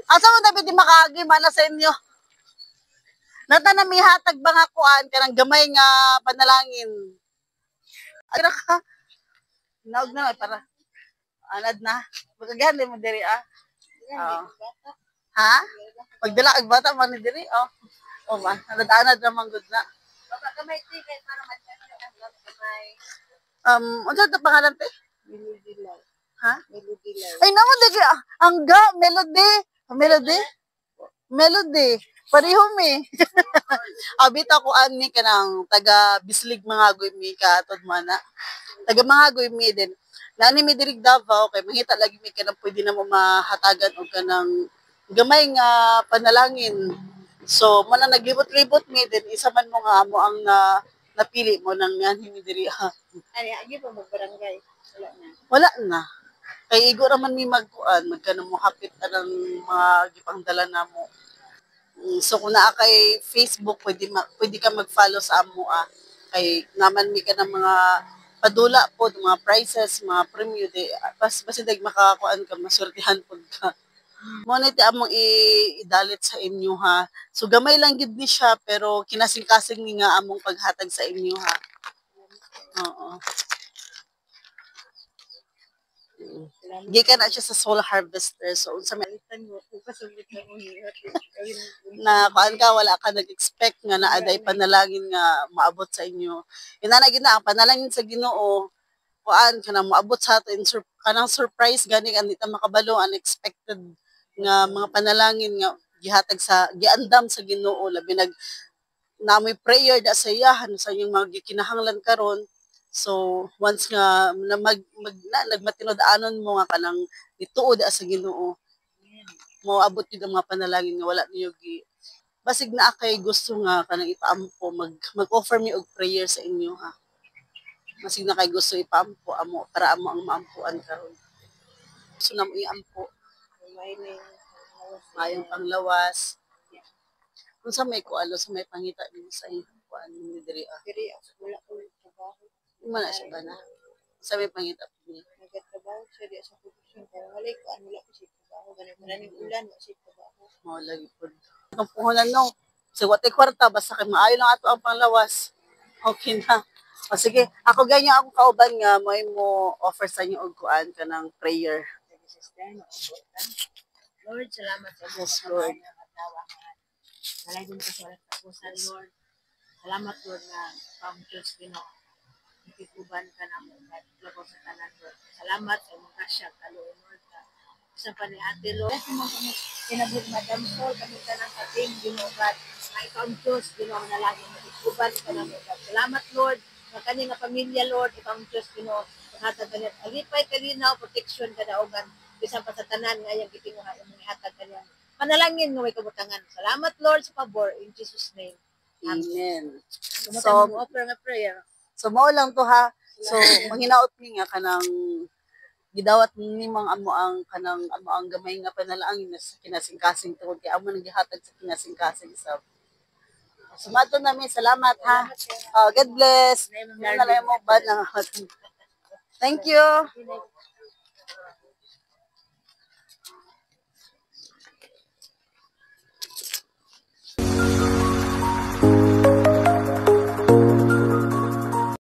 Asa mo dapat di makaagi mana sa inyo? Nata na may hatag ba nga kuan kanang gamay nga panalangin. Ay ka. Naog na para anad na. Magagyan mo diri ah. Oh. Ha? Pagdala kag bata man ni diri oh. Oh man, anad ra gud na. Baba kamay ti kay para man kamay. Unsa ta pangalan te? Melodilay. Ha? Melodilay. Ay namo diri angga melody. Melody? Melody. Pareho mi. Abit ako ani kanang taga Bislig mga goy mi ka atod mana. Taga mga goy mi din. Nani mi diri Davao kay mahita lagi mi kanang pwede na mo mahatagan og kanang gamay nga panalangin. So man naglibot-libot mi din isa man mo nga amo ang napili mo nang yan mi diri. Ani agi pa magbarangay. Wala na. Wala na. Kay igo raman mi magkuan magkanang mo hapit anang mga gipangdala namo. So kung naa kay Facebook pwede ka mag-follow sa amo kay naman mi ka ng mga padula po mga prizes mga premyo di basta dag makakuan ka masortihan pud ka mo na ti among idalit sa inyo ha so gamay lang gid ni siya pero kinasing-kasing ni nga among paghatag sa inyo ha oo gikan na siya sa Soul Harvester so unsa may na kuan ka wala ka nag-expect nga naaday panalangin nga maabot sa inyo inana gid na ang panalangin sa Ginoo kuan kanang maabot sa atin kanang surprise gani anita makabalo unexpected nga mga panalangin nga gihatag sa giandam sa Ginoo labi namoy prayer da sa iyahan sa inyong mga gikinahanglan karon. So once nga nagmatinod-anon mo nga kanang ituod sa Ginoo. Mo abot gid ang mga panalangin nga wala niyo basig na kay gusto nga kanang ipaampo mag-offer mi og prayer sa inyo ha. Basig na kay gusto ipaampo amo para amo ang maampuan karon. So na mo iampo. Mayong panglawas. Kung sa may kualo sa may pangita din sa inyo kuan ni diri Diri wala ko trabaho. Mana siya ba na? Sa may pangita po niya. Nagtrabaho siya di sa production pero wala ko wala ko siya trabaho ganun maraming ulan wa siya trabaho. Mo lagi po. Ang puhunan no. Sa wate kwarta basta kay maayo lang ato ang panglawas. Okay na. O sige, ako ganyan ako kauban nga mo offer sa inyo og kuan kanang prayer. Lord, salamat sa Yes, Lord. Salamat sa kapusan, Lord. Salamat, Lord, na pang-Diyos, Ginoo. Ikikuban ka na mo, lagaw sa tanan, Lord. Salamat sa mga kasya, kaluin, Lord. Isa pa ni Ate, Lord. Kinabot, Madam Sol, kami ka ng kating, Ginoo, God. Na ikaw ang Diyos, Ginoo, na lagi mo. Ikikuban ka na mo, God. Salamat, Lord. Nga kanyang pamilya, Lord, ikaw ang Diyos, Ginoo. Hatag kanyan, alipay kalinaw, protection ka daogan, bisan pa sa tanan nga yung gitinguha yung mga hatag kanyan. Panalangin nga may kabutangan. Salamat, Lord, sa pabor. In Jesus' name. Amen. So, offer nga prayer. So mao lang to ha. So manghinaot ni nga kanang gidawat ni mga amo ang kanang amo ang gamay nga panalangin sa kinasing-kasing tungod kay amo nang gihatag sa kinasing-kasing sa sumato namin salamat ha. God bless. Nala mo ba na. Thank you.